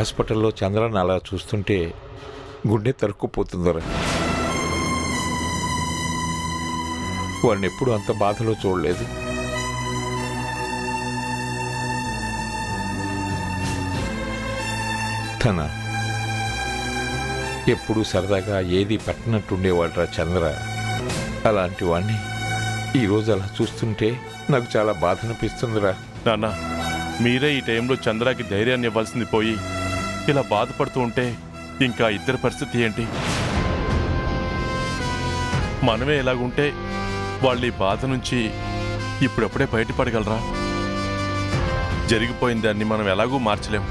హాస్పిటల్లో చంద్రని అలా చూస్తుంటే గుండె తరుక్కుపోతుందరా. వాడిని ఎప్పుడు అంత బాధలో చూడలేదు. తన ఎప్పుడు సరదాగా ఏది పెట్టనట్టుండేవాడ్రా చంద్ర. అలాంటి వాణ్ణి ఈరోజు అలా చూస్తుంటే నాకు చాలా బాధ అనిపిస్తుందిరా. నాన్న, మీరే ఈ టైంలో చంద్రకి ధైర్యాన్ని ఇవ్వాల్సింది పోయి ఇలా బాధపడుతూ ఉంటే ఇంకా ఇద్దరి పరిస్థితి ఏంటి? మనమే ఎలాగుంటే వాళ్ళు ఈ బాధ నుంచి ఇప్పుడప్పుడే బయటపడగలరా? జరిగిపోయిన దాన్ని మనం ఎలాగూ మార్చలేం.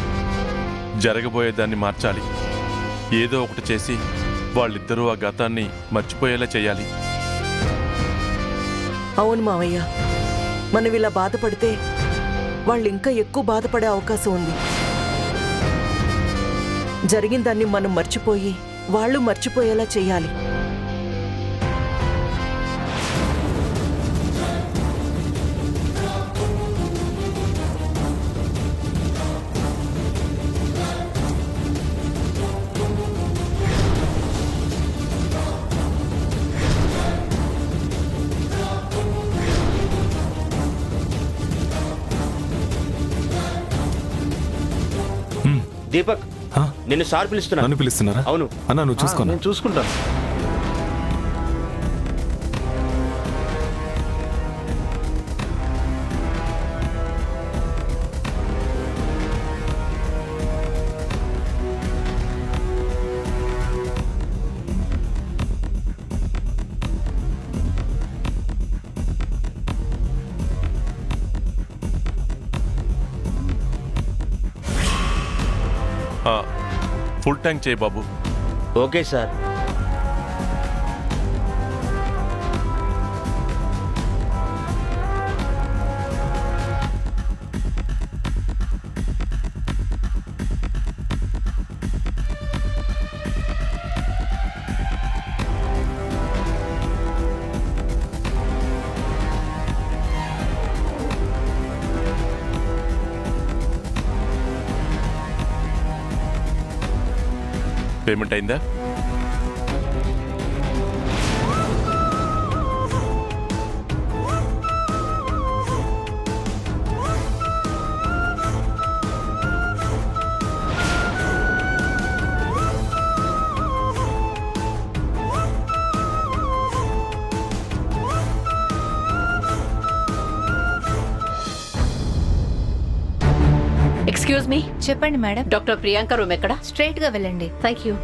జరగబోయేదాన్ని మార్చాలి. ఏదో ఒకటి చేసి వాళ్ళిద్దరూ ఆ గతాన్ని మర్చిపోయేలా చేయాలి. అవును మావయ్య, మనం ఇలా బాధపడితే వాళ్ళు ఇంకా ఎక్కువ బాధపడే అవకాశం ఉంది. జరిగిన దాన్ని మనం మర్చిపోయి వాళ్ళు మర్చిపోయేలా చేయాలి. దీపక్, నిన్ను సార్ పిలుస్తున్నా. నన్ను పిలుస్తున్నారా? అవును అన్నా, నువ్వు చూసుకో. నేను చూసుకుంటాను. ఫుల్ ట్యాంక్ చేయి బాబు. Okay sir. పేమెంట్ అయిందా? Excuse me. చెప్పండి మేడం. డాక్టర్ ప్రియాంక రూమ్ ఎక్కడ? స్ట్రైట్ గా వెళ్ళండి. Thank you.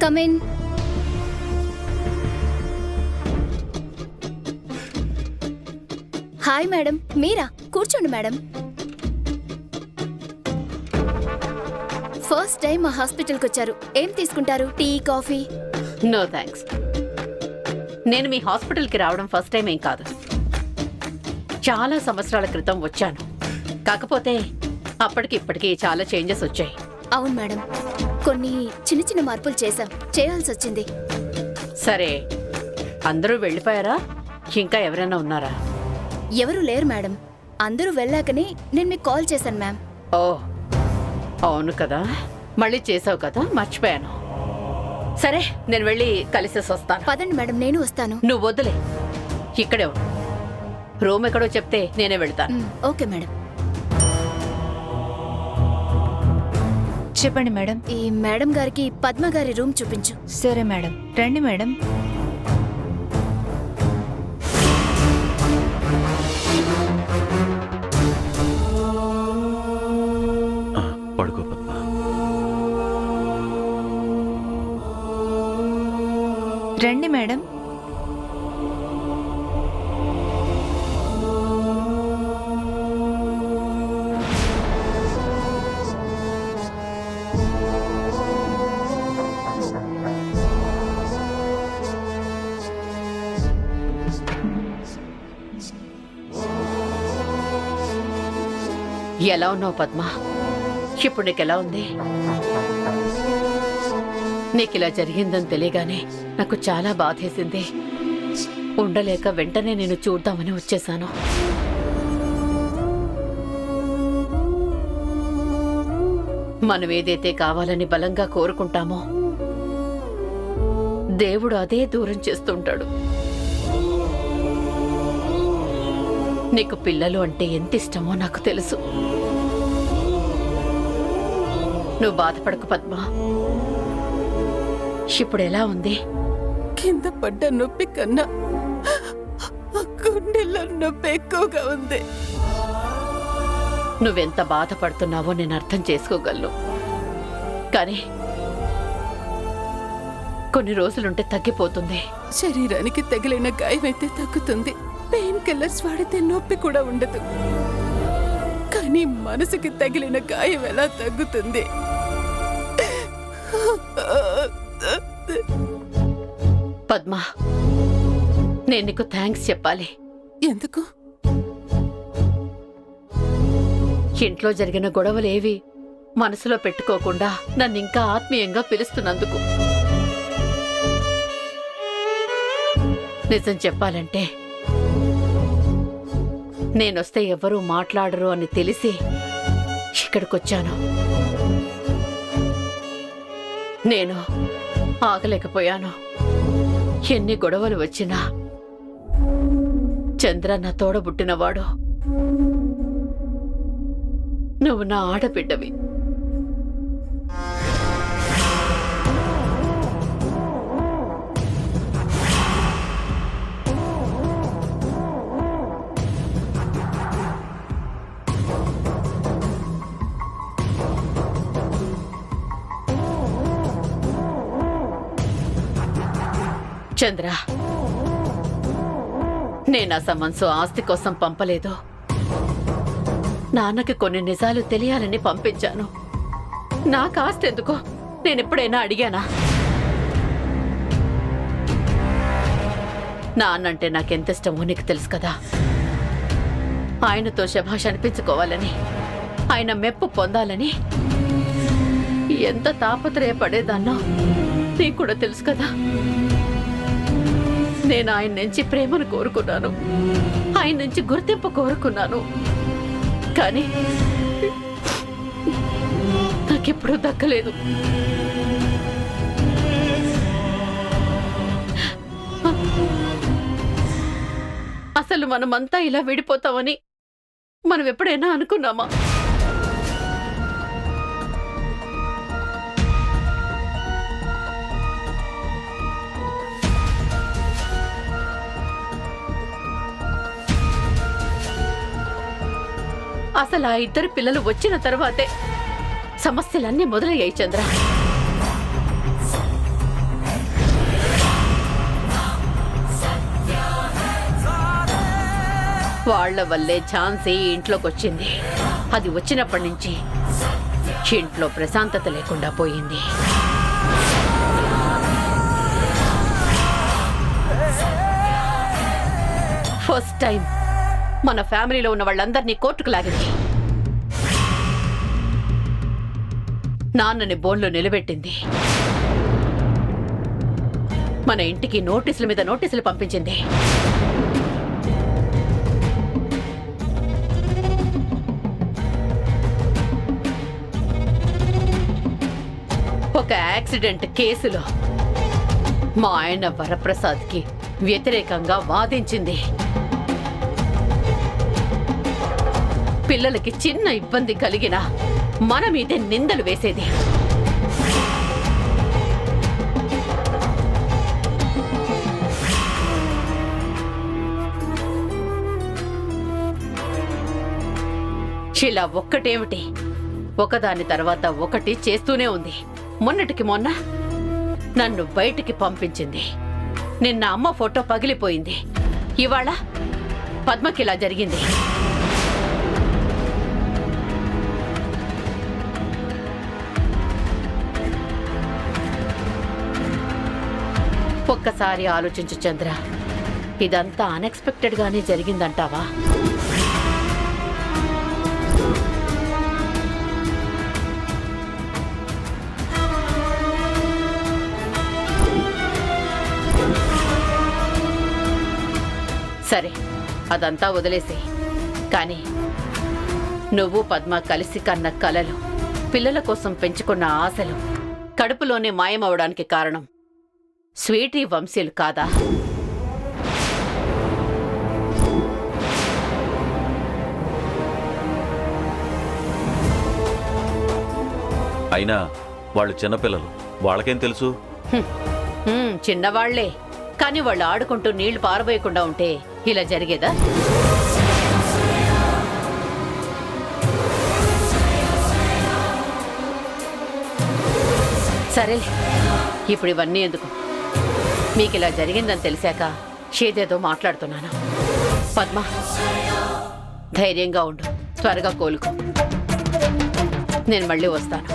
Come in. Hi madam, మీరా? కూర్చోండి మేడం. ఫస్ట్ టైం మా హాస్పిటల్కి వచ్చారు. ఏం తీసుకుంటారు? Tea, coffee? No thanks. నేను మీ హాస్పిటల్కి రావడం ఫస్ట్ టైం ఏం కాదు. చాలా సంవత్సరాల క్రితం వచ్చాను. కాకపోతే అప్పటికి ఇప్పటికి చాలా చేంజెస్ వచ్చాయి. అవును మేడం, కొన్ని చిన్న చిన్న మార్పులు చేయాల్సి వచ్చింది. సరే, అందరూ వెళ్ళిపోయారా? ఇంకా ఎవరైనా ఉన్నారా? ఎవరు లేరు మేడం. అందరూ వెళ్ళాకనే నేను మీకు కాల్ చేశాను మ్యామ్. ఓ అవును కదా, మళ్ళీ చేసావు కదా, మర్చిపోయాను. సరే, నేను వెళ్ళి కలిసేసి వస్తాను. పదండి మేడం, నేను వస్తాను. నువ్వు వద్దులే, ఇక్కడే ఉండు. రూమ్ ఎక్కడో చెప్తే నేనే వెళ్తాను. Okay madam. చెప్పండి మేడం. ఈ మేడం గారికి పద్మ గారి రూమ్ చూపించు. సరే మేడం, రండి మేడం. పడుకో పద్మ. రండి మేడం. ఎలా ఉన్నావు పద్మ? ఇప్పుడు నీకు ఎలా ఉంది? నీకిలా జరిగిందని తెలియగానే నాకు చాలా బాధేసింది. ఉండలేక వెంటనే నేను చూద్దామని వచ్చేశాను. మనం ఏదైతే కావాలని బలంగా కోరుకుంటామో దేవుడు అదే దూరం చేస్తుంటాడు. నీకు పిల్లలు అంటే ఎంత ఇష్టమో నాకు తెలుసు. నువ్వు బాధపడకు పద్మ. ఇప్పుడు ఎలా ఉంది? కింద పడ్డ నొప్పి కన్నా గుండెల్లో నొప్పి ఎక్కువగా ఉంది. నువ్వెంత బాధపడుతున్నావో నేను అర్థం చేసుకోగలను. కానీ కొన్ని రోజులుంటే తగ్గిపోతుంది. శరీరానికి తగిలిన గాయమైతే తగ్గుతుంది. పెయిన్ కిల్లర్స్ వాడితే నొప్పి కూడా ఉండదు. కానీ మనసుకి తగిలిన గాయం ఎలా తగ్గుతుంది? పద్మ, నేను నీకు థ్యాంక్స్ చెప్పాలి. ఎందుకు? ఇంట్లో జరిగిన గొడవలేవి మనసులో పెట్టుకోకుండా నన్ను ఇంకా ఆత్మీయంగా పిలుస్తున్నందుకు. నిజం చెప్పాలంటే నేనొస్తే ఎవరూ మాట్లాడరు అని తెలిసి ఇక్కడికొచ్చాను. నేను ఆగలేకపోయాను. ఎన్ని గొడవలు వచ్చినా చంద్ర నా తోడబుట్టినవాడు. నువ్వు నా ఆడబిడ్డవి. చంద్ర, నేను ఆ సమన్సు ఆస్తి కోసం పంపలేదు. నాన్నకి కొన్ని నిజాలు తెలియాలని పంపించాను. నా కాస్ట్ ఎందుకో నేనెప్పుడైనా అడిగానా? నాన్నంటే నాకెంత ఇష్టమో నీకు తెలుసు కదా. ఆయనతో శభాష్ అనిపించుకోవాలని, ఆయన మెప్పు పొందాలని ఎంత తాపత్రయపడేదాన్నో నీకు కూడా తెలుసు కదా. నేను ఆయన నుంచి ప్రేమను కోరుకున్నాను, ఆయన నుంచి గుర్తింపు కోరుకున్నాను. కానీ నాకెప్పుడూ దక్కలేదు. అసలు మనమంతా ఇలా విడిపోతామని మనం ఎప్పుడైనా అనుకున్నామా? అసలు ఆ ఇద్దరు పిల్లలు వచ్చిన తర్వాతే సమస్యలన్నీ మొదలయ్యాయి చంద్ర. వాళ్ల వల్లే ఝాన్సీ ఇంట్లోకి వచ్చింది. అది వచ్చినప్పటి నుంచి ఇంట్లో ప్రశాంతత లేకుండా పోయింది. ఫస్ట్ టైం మన ఫ్యామిలీలో ఉన్న వాళ్ళందరినీ కోర్టుకు లాగింది. నాన్నని బోన్లో నిలబెట్టింది. మన ఇంటికి నోటీసుల మీద నోటీసులు పంపించింది. ఒక యాక్సిడెంట్ కేసులో మా ఆయన వరప్రసాద్కి వ్యతిరేకంగా వాదించింది. పిల్లలకి చిన్న ఇబ్బంది కలిగినా మన మీదే నిందలు వేసేది. ఇలా ఒక్కటేమిటి, ఒకదాని తర్వాత ఒకటి చేస్తూనే ఉంది. మొన్నటికి మొన్న నన్ను బయటికి పంపించింది. నిన్న అమ్మ ఫోటో పగిలిపోయింది. ఇవాళ పద్మకిలా జరిగింది. ఒక్కసారి ఆలోచించు చంద్ర, ఇదంతా అన్ఎక్స్పెక్టెడ్ గానే జరిగిందంటావా? అదంతా వదిలేసి. కానీ నువ్వు పద్మ కలిసి కన్న కలలు, పిల్లల కోసం పెంచుకున్న ఆశలు కడుపులోనే మాయమవడానికి కారణం స్వీటీ వంశీలు కాదా? అయినా వాళ్ళు చిన్నపిల్లలు, వాళ్ళకేం తెలుసు? చిన్నవాళ్లే, కానీ వాళ్ళు ఆడుకుంటూ నీళ్లు పారబోయకుండా ఉంటే ఇలా జరిగేదా? సరే, ఇప్పుడు ఇవన్నీ ఎందుకు? మీకు ఇలా జరిగిందని తెలిసాక షేదేదో మాట్లాడుతున్నాను. పద్మ, ధైర్యంగా ఉండు, త్వరగా కోలుకో. నేను మళ్ళీ వస్తాను.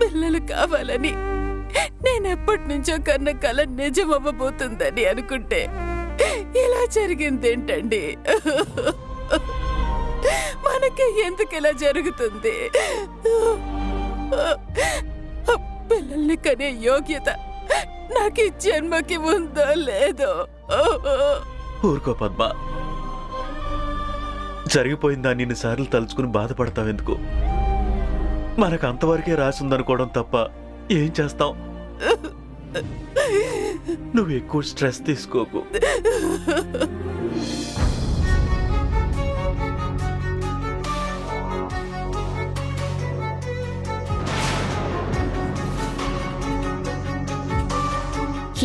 పిల్లలు కావాలని నేనెప్పటి నుంచో కన్న కల నిజమవ్వబోతుందని అనుకుంటే ఇలా జరిగిందేంటండి? మనకి ఎందుకు ఇలా జరుగుతుంది? పిల్లల్ని కనే యోగ్యత నాకు ఈ జన్మకి ఉందో లేదో? ఊరుకో పద్మ, జరిగిపోయిన దాన్ని ఇన్నిసార్లు తలుచుకుని బాధపడతావెందుకు? మనకు అంతవరకే రాసిందనుకోవడం తప్ప ఏం చేస్తాం? నువ్వు ఎక్కువ స్ట్రెస్ తీసుకోకు.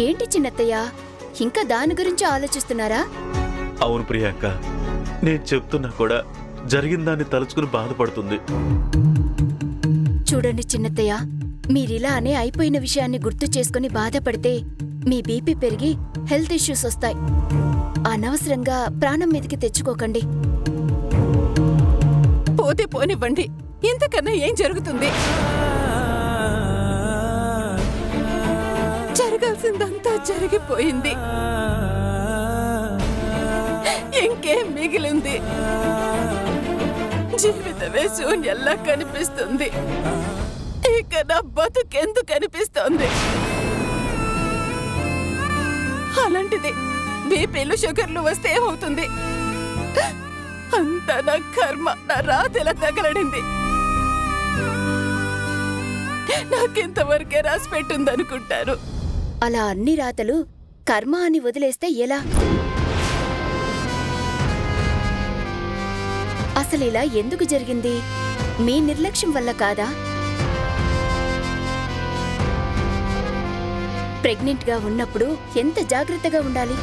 ఏంటి చిన్నత్తయ్య, ఇంకా దాని గురించి ఆలోచిస్తున్నారా? అవును ప్రియాంక, నేను చెప్తున్నా కూడా జరిగిన దాన్ని తలుచుకుని బాధపడుతుంది. చూడండి చిన్నత్తయ్య, మీరిలా అనే అయిపోయిన విషయాన్ని గుర్తు చేసుకుని బాధపడితే మీ బీపీ పెరిగి హెల్త్ ఇష్యూస్ వస్తాయి. అనవసరంగా ప్రాణం మీదకి తెచ్చుకోకండి. పోతే పోనివ్వండి, ఇంతకన్నా ఏం జరుగుతుంది? జరగాల్సిందంతా జరిగిపోయింది, ఇంకేం మిగిలింది? జీవితమే శూన్యంలా కనిపిస్తుంది. ఇక నా బతుకెందుకు కనిపిస్తోంది? అలాంటిది బీపీలు షుగర్లు వస్తే ఏమవుతుంది? అంతా నా కర్మ, నా రాతెలా తగలడింది. నాకింతవరకే రాసి పెట్టుందనుకుంటారు. అలా అన్ని రాతలు కర్మ అని వదిలేస్తే ఎలా? అసలిలా ఎందుకు జరిగింది? మీ నిర్లక్ష్యం వల్ల కాదా? ప్రెగ్నెంట్గా ఉన్నప్పుడు ఎంత జాగ్రత్తగా ఉండాలి?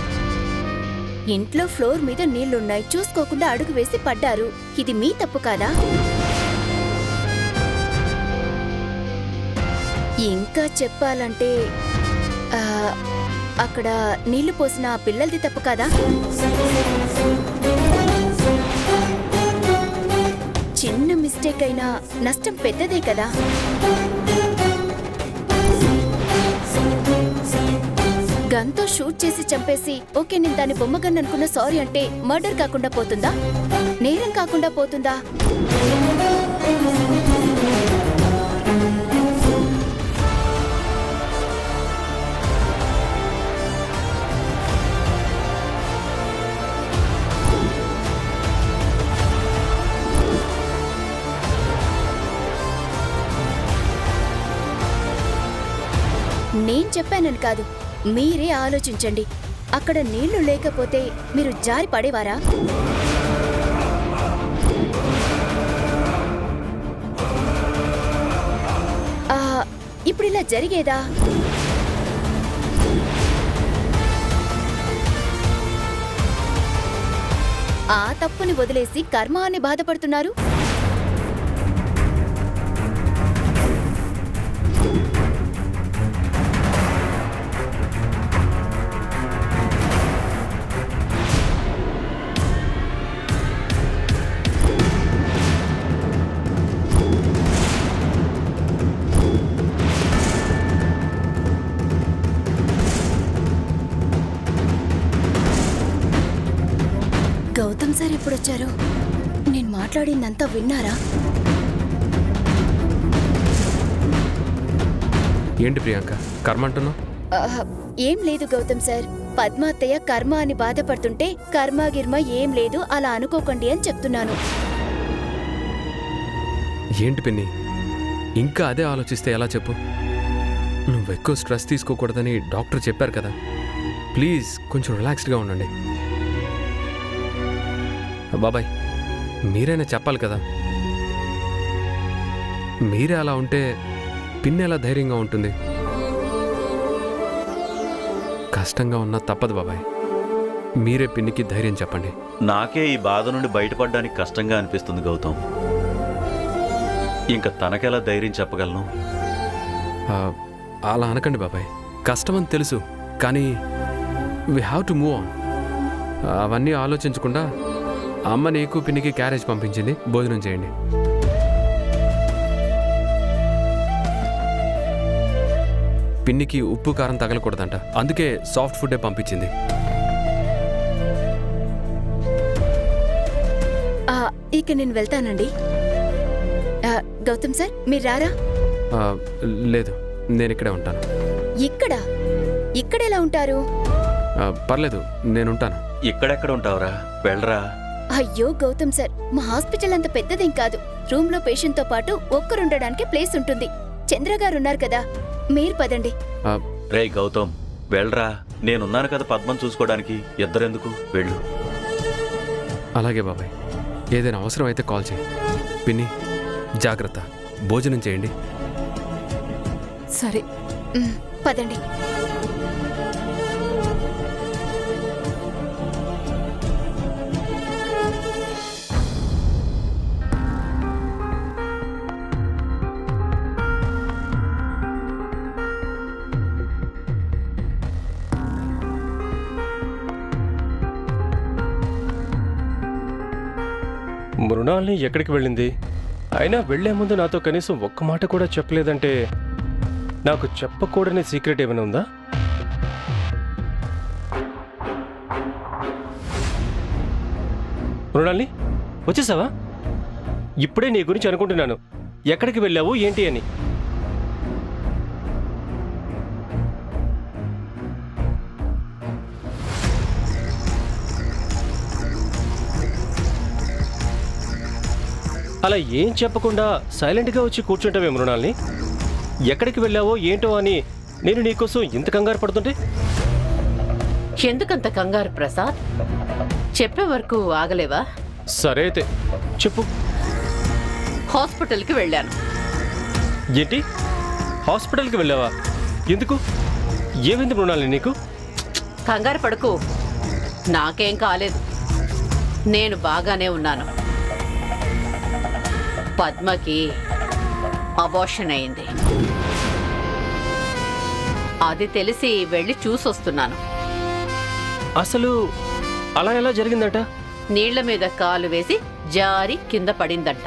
ఇంట్లో ఫ్లోర్ మీద నీళ్లున్నాయి, చూసుకోకుండా అడుగు వేసి పడ్డారు. ఇది మీ తప్పు కాదా? ఇంకా చెప్పాలంటే అక్కడ నీళ్లు పోసిన పిల్లలది తప్పు కాదా? చిన్న మిస్టేక్ అయినా నష్టం పెద్దదే కదా. గన్తో షూట్ చేసి చంపేసి ఓకే నేను దాన్ని బొమ్మగన్ అనుకున్న సారీ అంటే మర్డర్ కాకుండా పోతుందా? నేరం కాకుండా పోతుందా? నేను చెప్పానని కాదు, మీరే ఆలోచించండి. అక్కడ నీళ్లు లేకపోతే మీరు జారి పడేవారా? ఇప్పుడు ఇలా జరిగేదా? ఆ తప్పుని వదిలేసి కర్మ అని బాధపడుతున్నారు. గౌతమ్ సార్ ఎప్పుడొచ్చారు? నేను మాట్లాడిందంతా విన్నారా? ఏంటి ప్రియాంక కర్మ అంటున్నావు? ఏం లేదు గౌతమ్ సార్. పద్మాత్తయ్య కర్మ అని బాధపడుతుంటే కర్మ గిర్మ ఏం లేదు, అలా అనుకోకండి అని చెప్తున్నాను. ఏంటి పిన్ని ఇంకా అదే ఆలోచిస్తే ఎలా చెప్పు? నువ్వెక్కువ స్ట్రెస్ తీసుకోకూడదని డాక్టర్ చెప్పారు కదా. ప్లీజ్ కొంచెం రిలాక్స్డ్గా ఉండండి. బాబాయ్ మీరైనా చెప్పాలి కదా. మీరే అలా ఉంటే పిన్ని ఎలా ధైర్యంగా ఉంటుంది? కష్టంగా ఉన్నా తప్పదు బాబాయ్. మీరే పిన్నికి ధైర్యం చెప్పండి. నాకే ఈ బాధ నుండి బయటపడడానికి కష్టంగా అనిపిస్తుంది గౌతమ్. ఇంకా తనకెలా ధైర్యం చెప్పగలను? అలా అనకండి బాబాయ్. కష్టమని తెలుసు, కానీ we have to move on. అవన్నీ ఆలోచించకుండా అమ్మ నీకు పిన్నికి క్యారేజ్ పంపించింది, భోజనం చేయండి. పిన్నికి ఉప్పు కారం తగలకూడదంట, అందుకే సాఫ్ట్ ఫుడ్డే పంపించింది. ఇక నేను వెళ్తానండి. గౌతమ్ సార్ మీరు రారా? లేదు, నేను ఇక్కడే ఉంటాను. ఇక్కడెలా ఉంటారు? పర్లేదు, నేనుంటాను. ఇక్కడెక్కడ ఉంటావురా, వెళ్ళరా. అయ్యో గౌతమ్ సార్, మా హాస్పిటల్ అంత పెద్దదేం కాదు. రూమ్ లో పేషెంట్ తో పాటు ఒక్కరుండడానికి ప్లేస్ ఉంటుంది. చంద్ర గారు ఉన్నారు కదా, మీరు పదండి. రే గౌతమ్ వెళ్ళరా, నేనున్నాను కదా పద్మం చూసుకోవడానికి. ఇద్దరెందుకు, వెళ్ళు. అలాగే బాబాయ్, ఏదైనా అవసరం అయితే కాల్ చేయి. పిన్ని జాగ్రత్త, భోజనం చేయండి. సరే పదండి. మృణాల్ని ఎక్కడికి వెళ్ళింది? అయినా వెళ్లే ముందు నాతో కనీసం ఒక్క మాట కూడా చెప్పలేదంటే నాకు చెప్పకూడని సీక్రెట్ ఏమైనా ఉందా? మృణాల్ని వచ్చేసావా? ఇప్పుడే నీ గురించి అనుకుంటున్నాను. ఎక్కడికి వెళ్ళావు ఏంటి అని. అలా ఏం చెప్పకుండా సైలెంట్గా వచ్చి కూర్చుంటావే మృణాల్ని? ఎక్కడికి వెళ్ళావో ఏంటో అని నేను నీకోసం ఇంత కంగారు పడుతుంటే. ఎందుకంత కంగారు ప్రసాద్? చెప్పే వరకు ఆగలేవా? సరే అయితే చెప్పు. హాస్పిటల్కి వెళ్ళాను. ఏంటి, హాస్పిటల్కి వెళ్ళావా? ఎందుకు? ఏమైంది మృణాల్ని నీకు? కంగారు పడుకు, నాకేం కాలేదు, నేను బాగానే ఉన్నాను. పద్మకి అబార్షన్ అయింది, అది తెలిసి వెళ్ళి చూసొస్తున్నాను. అసలు అలా ఎలా జరిగిందట? నీళ్ల మీద కాలు వేసి జారి కింద పడిందంట.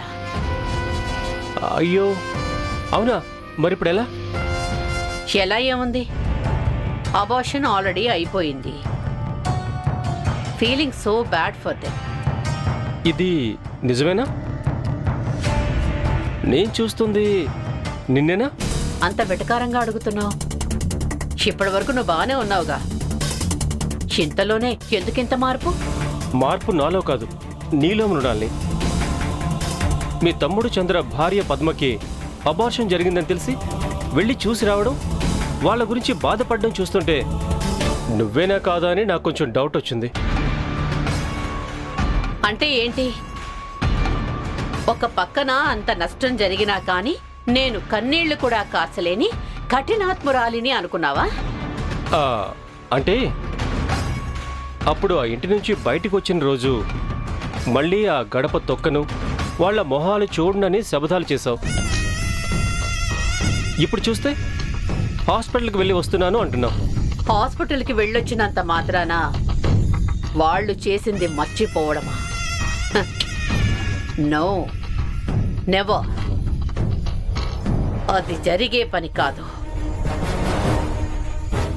అయ్యో అవునా, మరిప్పుడు ఎలా? ఎలా ఏముంది, అబార్షన్ ఆల్రెడీ అయిపోయింది. Feeling so bad for them. ఇది నిజమేనా? నేను చూస్తుంది నిన్నేనా? అంత వెటకారంగా అడుగుతున్నావు? ఇప్పటి వరకు నువ్వు బాగానే ఉన్నావుగా, చింతలోనే ఎందుకింత మార్పు? మార్పు నాలో కాదు, నీలో మృణాల్ని. మీ తమ్ముడు చంద్ర భార్య పద్మకి అబార్షన్ జరిగిందని తెలిసి వెళ్ళి చూసి రావడం వాళ్ళ గురించి బాధపడడం చూస్తుంటే నువ్వేనా కాదా అని నాకు కొంచెం డౌట్ వచ్చింది. అంటే ఏంటి? ఒక పక్కన అంత నష్టం జరిగినా కానీ నేను కన్నీళ్లు కూడా కార్చలేని కఠినాత్మురాలిని అనుకున్నావా? అంటే అప్పుడు ఆ ఇంటి నుంచి బయటికి వచ్చిన రోజు మళ్ళీ ఆ గడప తొక్కను, వాళ్ళ మొహాలు చూడనని శబదాలు చేశావు. ఇప్పుడు చూస్తే హాస్పిటల్కి వెళ్ళి వస్తున్నాను అంటున్నావు. హాస్పిటల్కి వెళ్ళొచ్చినంత మాత్రాన వాళ్ళు చేసింది మర్చిపోవడమా? No, never. అది జరిగే పని కాదు.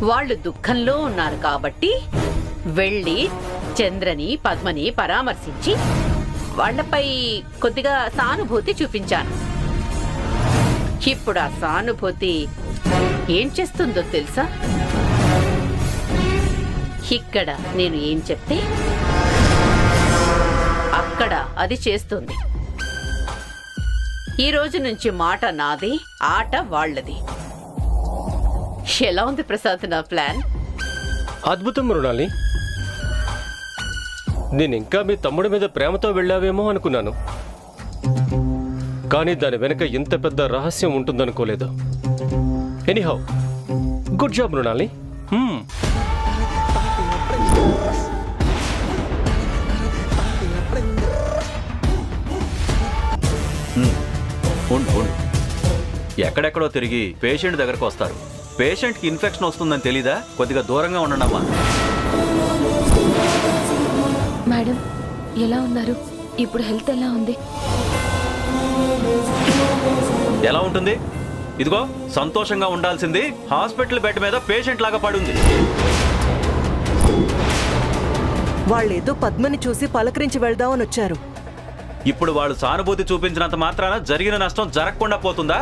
వాళ్ళు దుఃఖంలో ఉన్నారు కాబట్టి వెళ్ళి చంద్రని, పద్మని పరామర్శించి వాళ్లపై కొద్దిగా సానుభూతి చూపించాను. ఇప్పుడు ఆ సానుభూతి ఏం చేస్తుందో తెలుసా? ఇక్కడ నేను ఏం చెప్తే అక్కడ అది చేస్తుంది. ఈ రోజు నుంచి మాట నాది, ఆట వాళ్ళది. ఎలా ఉంది ప్రసాద్ నా ప్లాన్? అద్భుతం మృణాలి. నేను ఇంకా మీ తమ్ముడి మీద ప్రేమతో వెళ్ళావేమో అనుకున్నాను, కానీ దాని వెనక ఇంత పెద్ద రహస్యం ఉంటుందనుకోలేదు. Anyhow, good job Mrinali. ఉండు. ఎక్కడెక్కడో తిరిగి పేషెంట్ దగ్గరకు వస్తారు. పేషెంట్కి ఇన్ఫెక్షన్ వస్తుందని తెలీదా? కొద్దిగా దూరంగా ఉండనమ్మా. మేడం ఎలా ఉన్నారు? ఇప్పుడు హెల్త్ ఎలా ఉంది? ఎలా ఉంటుంది? ఇదిగో సంతోషంగా ఉండాల్సింది హాస్పిటల్ బెడ్ మీద పేషెంట్ లాగా పడుంది. వాళ్ళేదో పద్మని చూసి పలకరించి వెళ్దామని వచ్చారు. ఇప్పుడు వాళ్ళు సానుభూతి చూపించినంత మాత్రాన జరిగిన నష్టం జరగకుండా పోతుందా?